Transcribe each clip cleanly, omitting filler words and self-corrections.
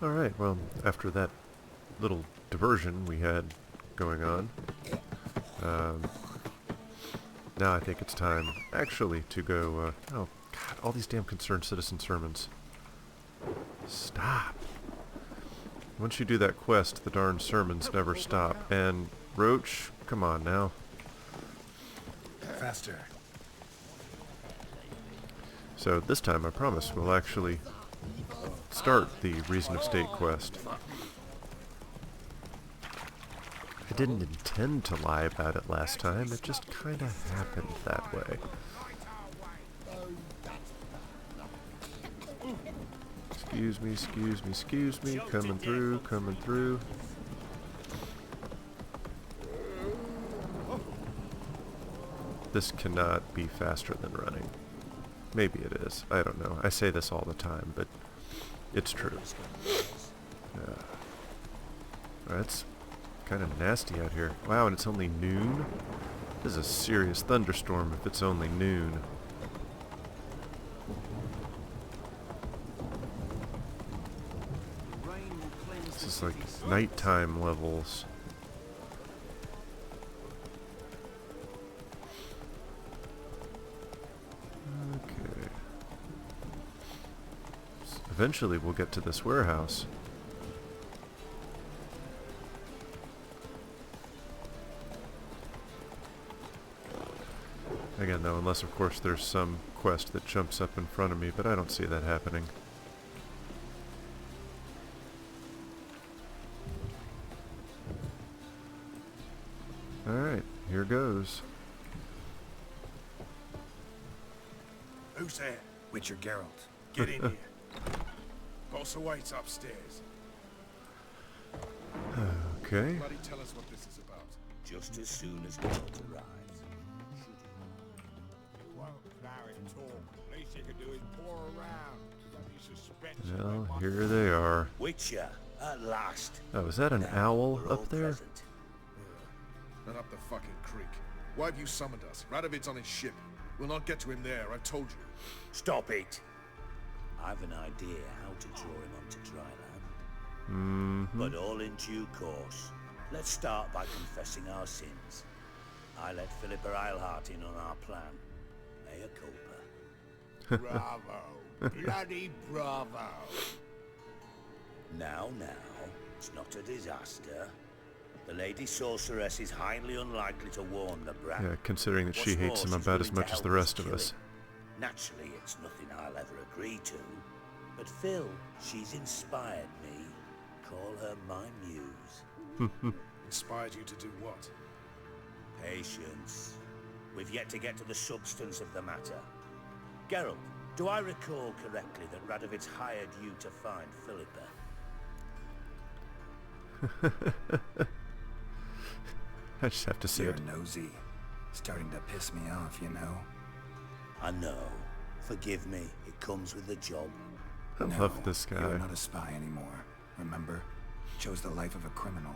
Alright, well, after that little diversion we had going on, um, now I think it's time, actually, to go, oh, God, all these damn concerned citizen sermons. Stop. Once you do that quest, the darn sermons never stop. And, Roach, come on now. Faster. So this time, I promise, we'll actually start the Reason of State quest. I didn't intend to lie about it last time, it just kinda happened that way. Excuse me, coming through. This cannot be faster than running. Maybe it is, I don't know. I say this all the time, but it's true. That's kind of nasty out here. Wow, and it's only noon? This is a serious thunderstorm if it's only noon. This is like nighttime levels. Okay. Eventually we'll get to this warehouse. Again, though, unless of course there's some quest that jumps up in front of me, but I don't see that happening. Alright, here goes. Who's there? Witcher Geralt. Get in here. Boss awaits upstairs. Okay. Bloody tell us what this is about. Just as soon as Geralt arrives. Least you can do is pour around. Suspension. Well, here they are. Witcher, at last. Oh, is that an Now owl we're all up there? present. And up the fucking creek. Why have you summoned us? Radovid's on his ship. We'll not get to him there, I've told you. Stop it. I've an idea how to draw him onto dry land. But all in due course. Let's start by confessing our sins. I let Philippa Eilhart in on our plan. Mea culpa. Bravo. Bloody bravo. Now, it's not a disaster. The Lady Sorceress is highly unlikely to warn the brat. Yeah, considering that she What's hates more, him she's about as willing to much as the help rest of kill us. him. Naturally, it's nothing I'll ever agree to. But Phil, she's inspired me. Call her my muse. Inspired you to do what? Patience. We've yet to get to the substance of the matter. Geralt, do I recall correctly that Radovid's hired you to find Philippa? I just have to say You're it. nosy. Starting to piss me off, you know. I know. Forgive me. It comes with the job. I love this You're guy. not a spy anymore. Remember? Chose the life of a criminal.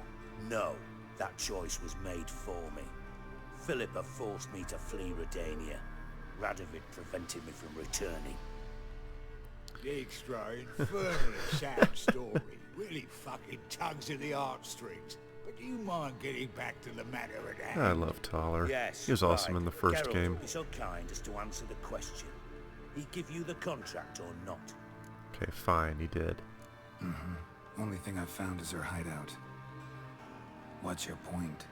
No, that choice was made for me. Philippa forced me to flee Redania. Radovid prevented me from returning. The extra infernally sad story. Really fucking tugs at the heartstrings. But do you mind getting back to the matter at hand? I love Thaler. Yes, He was awesome right. in the first Geralt, game. be so kind as to answer the question. He give you the contract or not? Okay, fine, he did. Only thing I've found is her hideout. What's your point?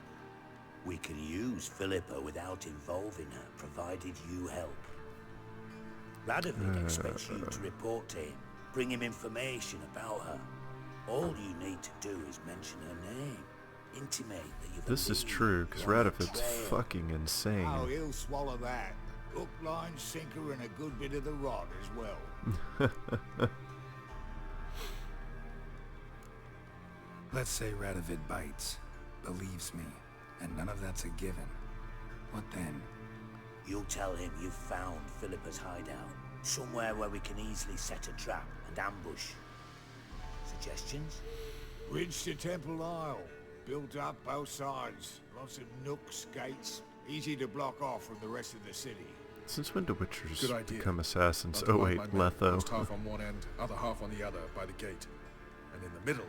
We can use Philippa without involving her, provided you help. Radovid expects you to report to him, bring him information about her. All you need to do is mention her name. Intimate that you've This is believed true, because you're on the Radovid's trail. fucking insane. Oh, he'll swallow that. Hook, line, sinker, and a good bit of the rod as well. Let's say Radovid bites, believes me, and none of that's a given. What then? You'll tell him you've found Philippa's hideout, somewhere where we can easily set a trap and ambush. Suggestions? Bridge to Temple Isle. Built up both sides. Lots of nooks, gates. Easy to block off from the rest of the city. Since when do Witchers Good idea. become assassins? I'll Oh divide wait, my men, Letho. most half on one end, other half on the other, by the gate. And in the middle,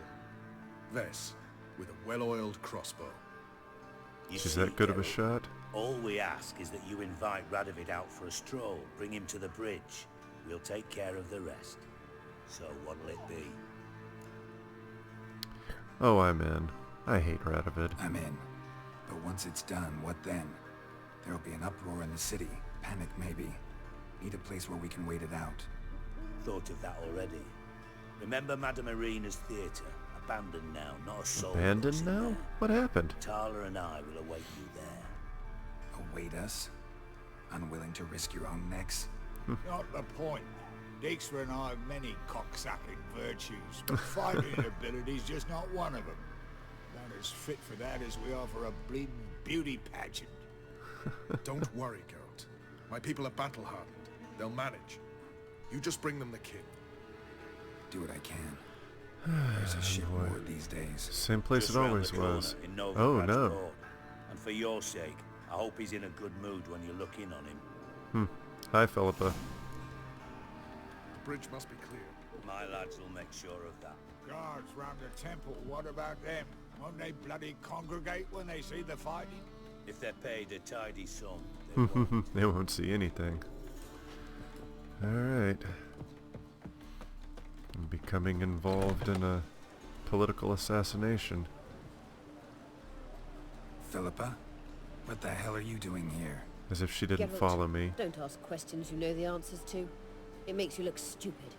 Vess, with a well-oiled crossbow. You Is see, that good of a Geralt, shot? all we ask is that you invite Radovid out for a stroll, bring him to the bridge. We'll take care of the rest. So what'll it be? Oh, I'm in. I hate Radovid. I'm in. But once it's done, what then? There'll be an uproar in the city. Panic, maybe. Need a place where we can wait it out. Thought of that already. Remember Madame Irina's theatre? Abandoned now, not a soul. Abandoned looks in now? there. What happened? Tala and I will await you there. Await us? Unwilling to risk your own necks? Not the point. Dijkstra and I have many cocksucking virtues, but fighting ability's just not one of them. Not as fit for that as we are for a bleeding beauty pageant. Don't worry, Geralt. My people are battle-hardened. They'll manage. You just bring them the king. Do what I can. There's a ship moored these days. Same place Just it round always the corner was. in Oh, Novigrad's no. court. And for your sake, I hope he's in a good mood when you look in on him. Hi, Philippa. The bridge must be clear. My lads will make sure of that. Guards round the temple, what about them? Won't they bloody congregate when they see the fighting? If they're paid a tidy sum, they won't. They won't see anything. Alright. I'm becoming involved in a political assassination. Philippa? What the hell are you doing here? As if she didn't Geralt, follow me. Don't ask questions you know the answers to. It makes you look stupid.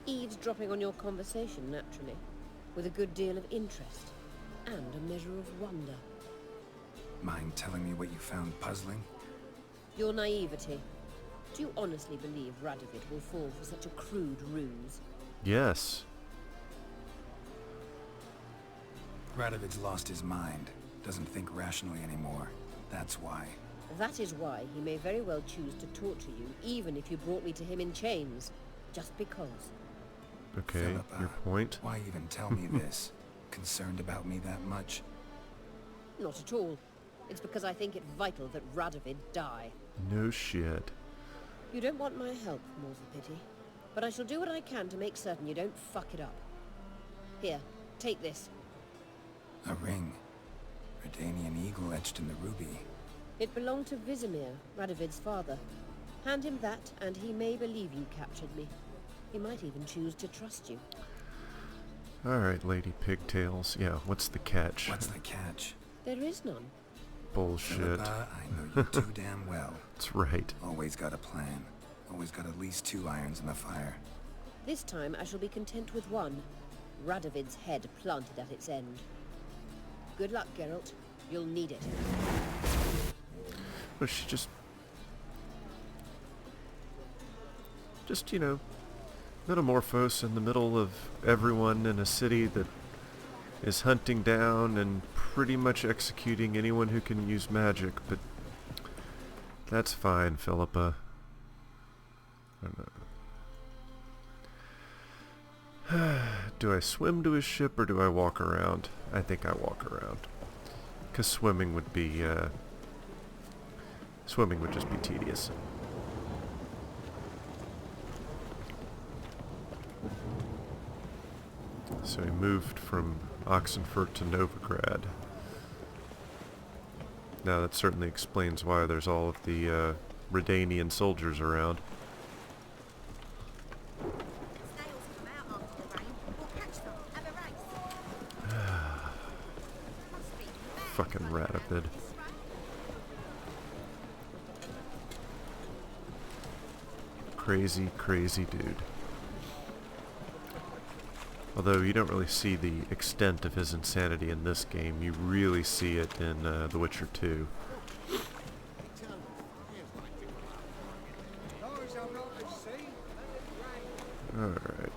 Eavesdropping on your conversation, naturally, with a good deal of interest and a measure of wonder. Mind telling me what you found puzzling? Your naivety. Do you honestly believe Radovid will fall for such a crude ruse? Yes. Radovid's lost his mind. Doesn't think rationally anymore. That's why. That is why he may very well choose to torture you, even if you brought me to him in chains. Just because. Okay, Philippa, your point? Why even tell me this? Concerned about me that much? Not at all. It's because I think it vital that Radovid die. No shit. You don't want my help, more's the pity. But I shall do what I can to make certain you don't fuck it up. Here, take this. A ring. Redanian eagle etched in the ruby. It belonged to Vizimir, Radovid's father. Hand him that, and he may believe you captured me. He might even choose to trust you. Alright, Lady Pigtails. Yeah, what's the catch? What's the catch? There is none. Bullshit. Philippa, I know you too damn well. That's right. Always got a plan. Always got at least 2 irons in the fire. This time I shall be content with one. Radovid's head planted at its end. Good luck, Geralt. You'll need it. But she just, you know, metamorphose in the middle of everyone in a city that is hunting down and pretty much executing anyone who can use magic, but that's fine, Philippa. I don't know. Do I swim to his ship or do I walk around? I think I walk around. Because swimming would be, swimming would just be tedious. So he moved from Oxenfurt to Novigrad. Now that certainly explains why there's all of the Redanian soldiers around. Snails come out after the rain. We'll catch them. Have a race. Must be mad Fucking running around Radovid. this road. Crazy, crazy dude. Although you don't really see the extent of his insanity in this game, you really see it in The Witcher 2. Alright.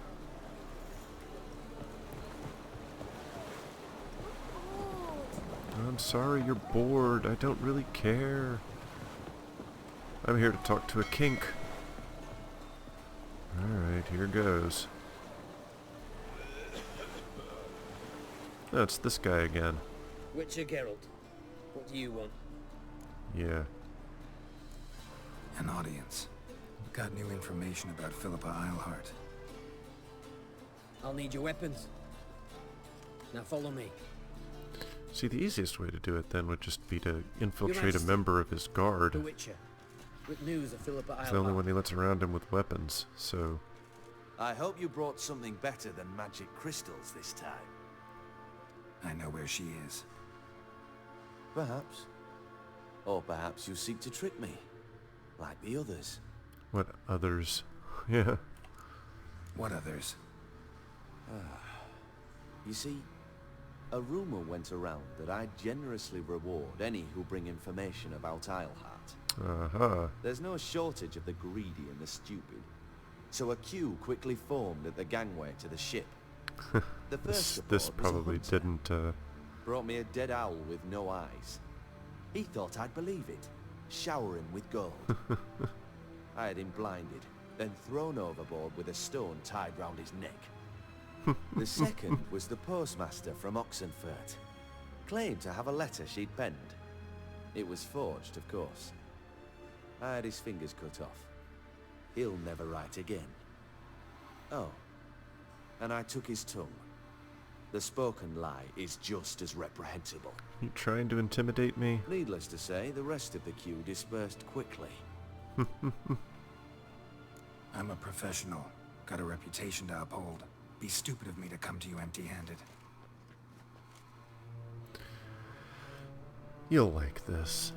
I'm sorry you're bored. I don't really care. I'm here to talk to a kink. Alright, here goes. Oh, it's this guy again. Witcher Geralt, what do you want? Yeah. An audience. Got new information about Philippa Eilhart. I'll need your weapons. Now follow me. See, the easiest way to do it then would just be to infiltrate a Majesty, member of his guard. The Witcher. With news of Philippa It's the only Eilhart. one he lets around him with weapons, so... I hope you brought something better than magic crystals this time. I know where she is. Perhaps. Or perhaps you seek to trick me, like the others. What others? Yeah. What others? You see, a rumor went around that I generously reward any who bring information about Eilhart. Uh-huh. There's no shortage of the greedy and the stupid. So a queue quickly formed at the gangway to the ship. The first This aboard was a probably hunter. didn't, Brought me a dead owl with no eyes. He thought I'd believe it, shower him with gold. I had him blinded, then thrown overboard with a stone tied round his neck. The second was the postmaster from Oxenfurt. Claimed to have a letter she'd penned. It was forged, of course. I had his fingers cut off. He'll never write again. Oh, and I took his tongue. The spoken lie is just as reprehensible. You trying to intimidate me? Needless to say, the rest of the queue dispersed quickly. I'm a professional. Got a reputation to uphold. Be stupid of me to come to you empty-handed. You'll like this.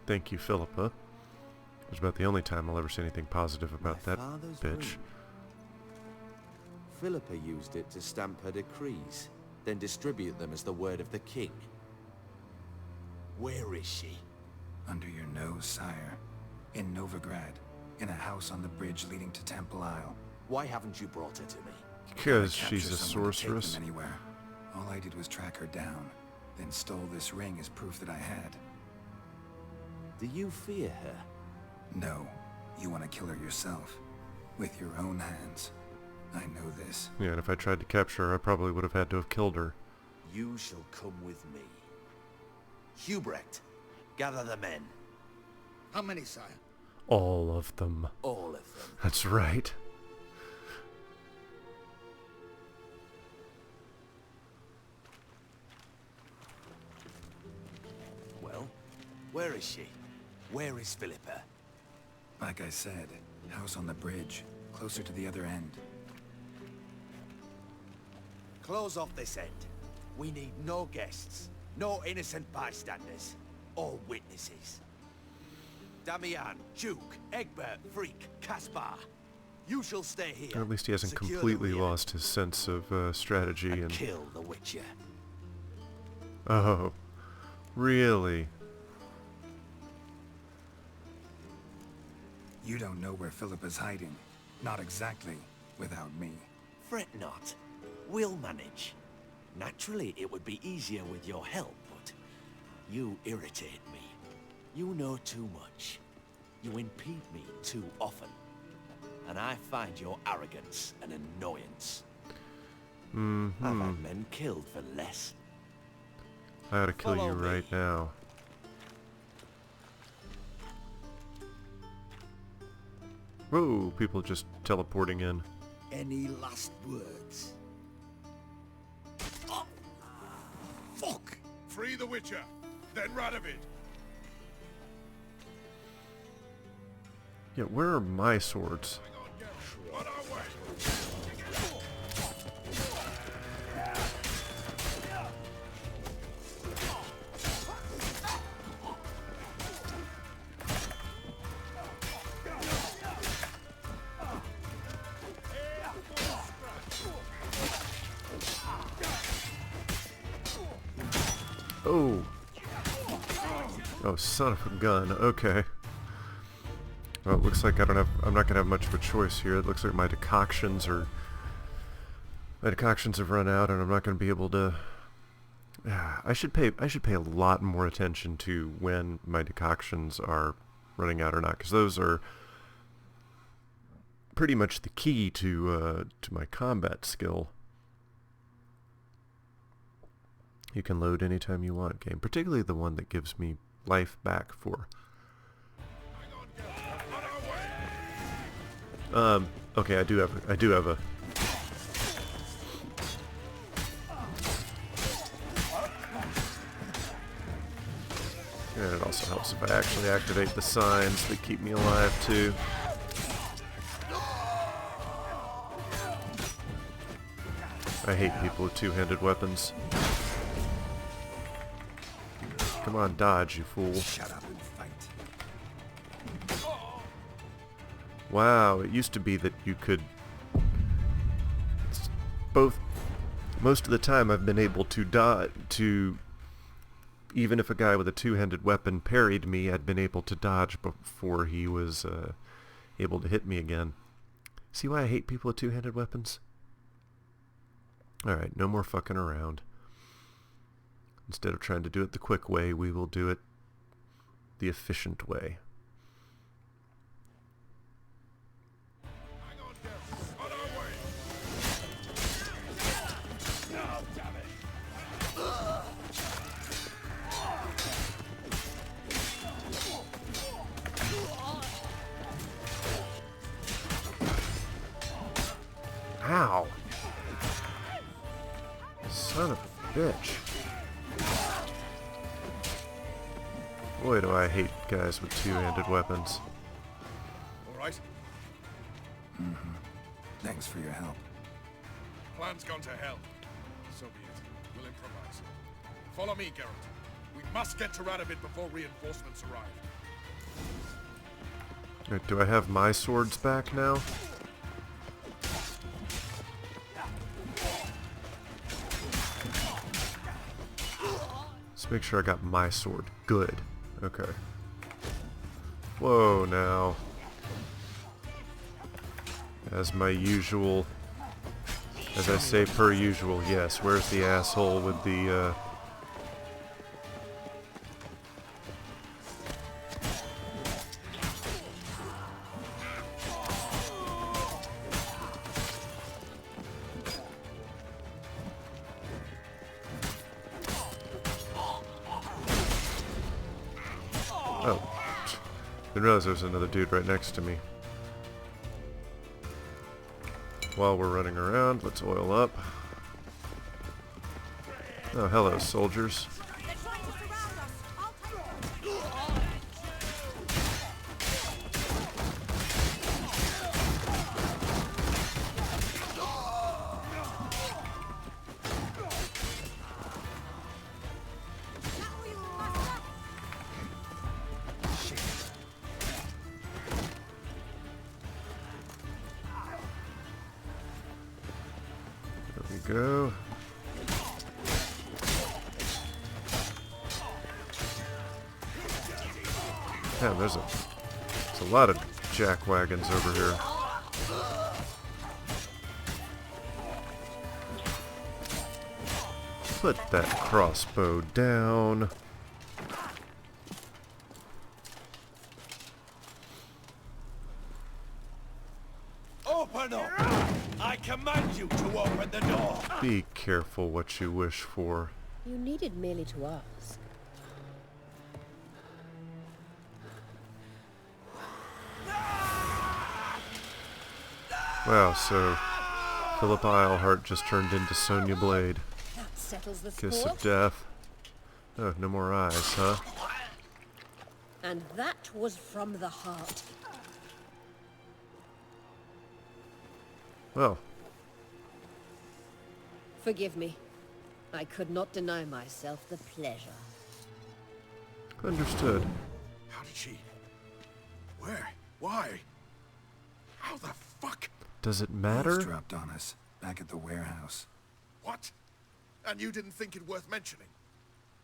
Thank you, Philippa. It was about the only time I'll ever say anything positive about My that father's bitch. ring. Philippa used it to stamp her decrees, then distribute them as the word of the king. Where is she? Under your nose, sire. In Novigrad. In a house on the bridge leading to Temple Isle. Why haven't you brought her to me? Because Capture she's a someone to take them sorceress. anywhere. All I did was track her down, then stole this ring as proof that I had. Do you fear her? No, you want to kill her yourself. With your own hands. I know this. Yeah, and if I tried to capture her, I probably would have had to have killed her. You shall come with me. Hubrecht, gather the men. How many, sire? All of them. All of them. That's right. Well, where is she? Where is Philippa? Like I said, house on the bridge. Closer to the other end. Close off this end. We need no guests, no innocent bystanders, or witnesses. Damian, Duke, Egbert, Freak, Caspar. You shall stay here. Or at least he hasn't secure the completely rear, lost his sense of strategy and and... kill the Witcher. Oh, really? You don't know where Philippa's hiding. Not exactly, without me. Fret not. We'll manage. Naturally, it would be easier with your help, but you irritate me. You know too much. You impede me too often. And I find your arrogance an annoyance. I've had men killed for less. I ought to kill you Follow right me. now. Whoa, people just teleporting in. Any last words? Oh, fuck! Free the Witcher, then Radovid. Yeah, where are my swords? On our way. Oh. Oh, son of a gun. Okay. Well, it looks like I'm not gonna have much of a choice here. It looks like my decoctions have run out, and I'm not gonna be able to. I should pay a lot more attention to when my decoctions are running out or not, because those are pretty much the key to my combat skill. You can load anytime you want, game, particularly the one that gives me life back for. Okay, I do have a... And it also helps if I actually activate the signs that keep me alive, too. I hate people with two-handed weapons. Come on, dodge, you fool. Shut up and fight. Wow, it used to be that you could... both... Most of the time I've been able to dodge... Even if a guy with a two-handed weapon parried me, I'd been able to dodge before he was able to hit me again. See why I hate people with two-handed weapons? Alright, no more fucking around. Instead of trying to do it the quick way, we will do it the efficient way. Hang on, Geralt. On our way. Oh, damn it. Ow! Son of a bitch. Boy, do I hate guys with two-handed weapons. All right. Thanks for your help. Plan's gone to hell. So be it. We'll improvise. Follow me, Geralt. We must get to Radovid before reinforcements arrive. Alright, do I have my swords back now? Let's make sure I got my sword. Good. Okay. Whoa, now. As my usual... As I say per usual, yes. Where's the asshole with the, Oh. Didn't realize there was another dude right next to me. While we're running around, let's oil up. Oh, hello, soldiers. They're trying to surround us. I'll take them. That way, Master. There we go. Damn, there's a lot of jack wagons over here. Put that crossbow down. Open up! I command you to open the door! Be careful what you wish for. You needed merely to ask. Wow, so Philippa Eilhart just turned into Sonya Blade. That settles the Kiss score. of death. Oh, no more eyes, huh? And that was from the heart. Well, Forgive me. I could not deny myself the pleasure. understood. How did she... Where? Why? How the fuck? Does it Wolves matter? dropped on us, back at the warehouse. What? And you didn't think it worth mentioning?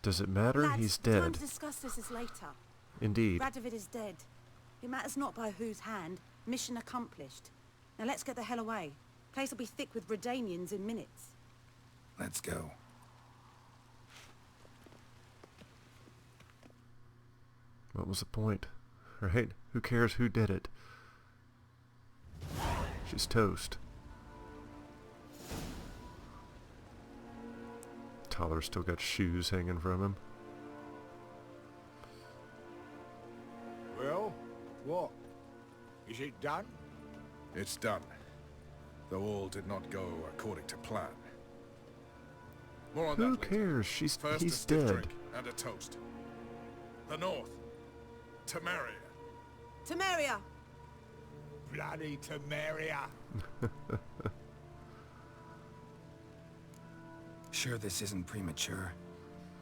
Does it matter? Lads, He's the time dead. to discuss this is later. Indeed. Radovid is dead. It matters not by whose hand. Mission accomplished. Now let's get the hell away. Place will be thick with Redanians in minutes. Let's go. What was the point? Right? Who cares who did it? She's toast. Toller's still got shoes hanging from him. Well, what? Is it done? It's done. though all did not go according to plan. More on Who that later. cares? First, a He's stiff dead. drink and a toast. The North. Temeria. Temeria! Bloody Temeria! Sure this isn't premature.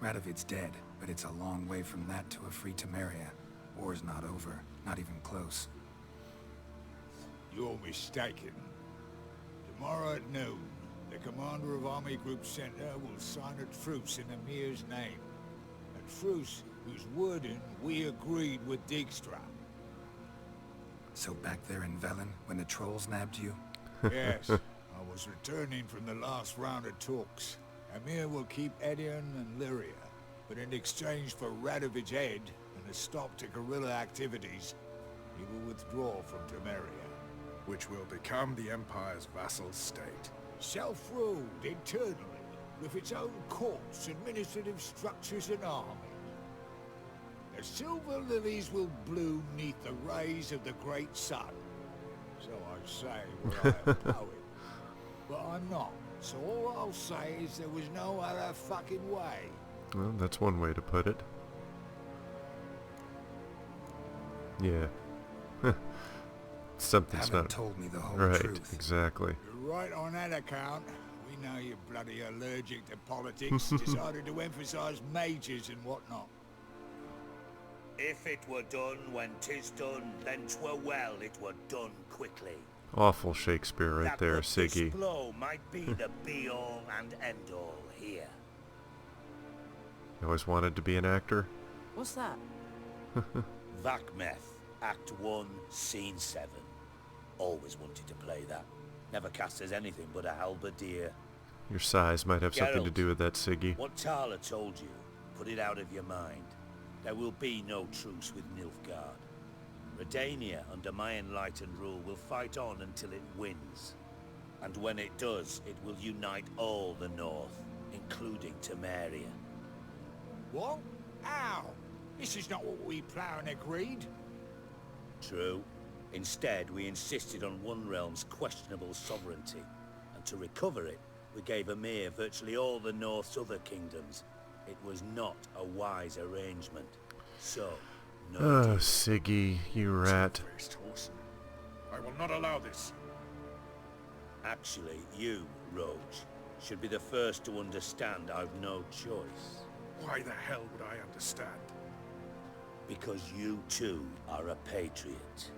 Radovid's dead, but it's a long way from that to a free Temeria. War's not over, not even close. You're mistaken. Tomorrow at noon, the commander of Army Group Center will sign a truce in Emir's name. A truce whose wording we agreed with Dijkstra. So back there in Velen, when the trolls nabbed you? Yes, I was returning from the last round of talks. Emir will keep Edion and Lyria, but in exchange for Radovid's head and a stop to guerrilla activities, he will withdraw from Temeria. Which will become the Empire's vassal state. Self-ruled internally, with its own courts, administrative structures and army. The silver lilies will bloom neath the rays of the great sun. So I say were I a poet. But I'm not. So all I'll say is there was no other fucking way. Well, that's one way to put it. Yeah. Something's Haven't not told me the whole right. truth. Exactly. You're right on that account. We know you're bloody allergic to politics. Decided to emphasize majors and whatnot. If it were done when 'tis done, then 'twere well it were done quickly. Awful Shakespeare right That there, but Siggy. This blow might be the be-all and end-all here. You always wanted to be an actor? What's that? Vakmeth, Act 1, Scene 7. Always wanted to play that. Never cast as anything but a halberdier. Your size might have something to Geralt, do with that, Siggy. What Tala told you, put it out of your mind. There will be no truce with Nilfgaard. Redania, under my enlightened rule, will fight on until it wins. And when it does, it will unite all the North, including Temeria. What? How? This is not what we plowed and agreed. True. Instead, we insisted on one realm's questionable sovereignty, and to recover it, we gave Emir virtually all the North's other kingdoms. It was not a wise arrangement. So, no Oh, deal. Siggy, you rat. Two-faced horse. I will not allow this. Actually, you, Roach, should be the first to understand I've no choice. Why the hell would I understand? Because you, too, are a patriot.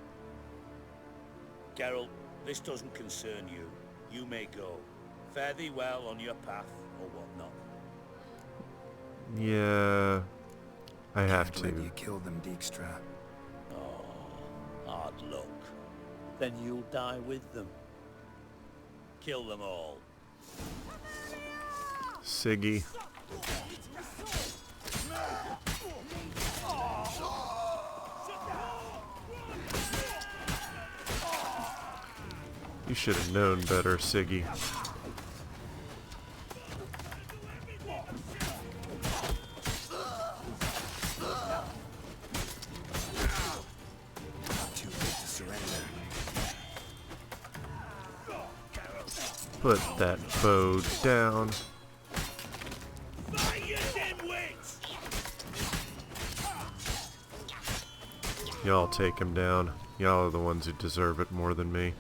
Geralt, this doesn't concern you. You may go. Fare thee well on your path, or whatnot. Yeah, I have Can't let to. you kill them, Dijkstra. Oh, hard luck. Then you'll die with them. Kill them all. Siggy. You should have known better, Siggy. Too late to surrender. Put that bow down. Y'all take him down. Y'all are the ones who deserve it more than me.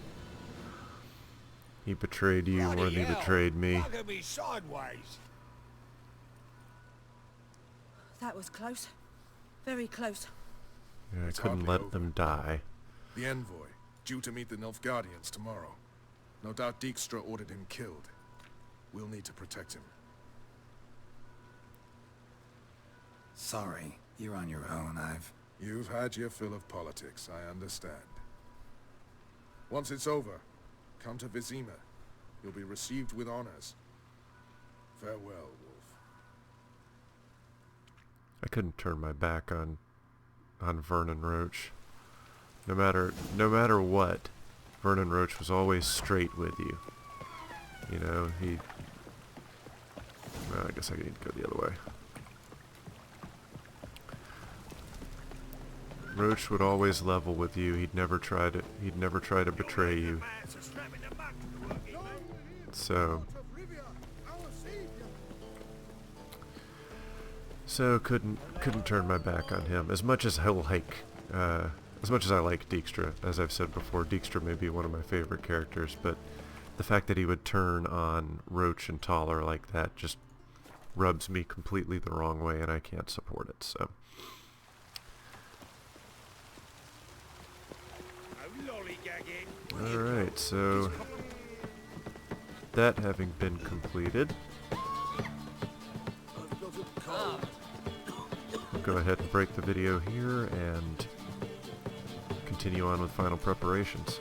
He betrayed you more than he Bloody hell. betrayed me. Look at me sideways. That was close. Very close. Yeah, I It's couldn't hardly let over. them die. The envoy, due to meet the Nilfgaardians tomorrow. No doubt Dijkstra ordered him killed. We'll need to protect him. Sorry, you're on your own. You've had your fill of politics, I understand. Once it's over, come to Vizima. You'll be received with honors. Farewell, Wolf. I couldn't turn my back on Vernon Roach. No matter what, Vernon Roach was always straight with you. You know, well, I guess I need to go the other way. Roach would always level with you. He'd never try to betray you. So couldn't turn my back on him. As much as I like Dijkstra, as I've said before, Dijkstra may be one of my favorite characters, but the fact that he would turn on Roach and Taller like that just rubs me completely the wrong way, and I can't support it. So. Alright, so that having been completed, go ahead and break the video here and continue on with final preparations.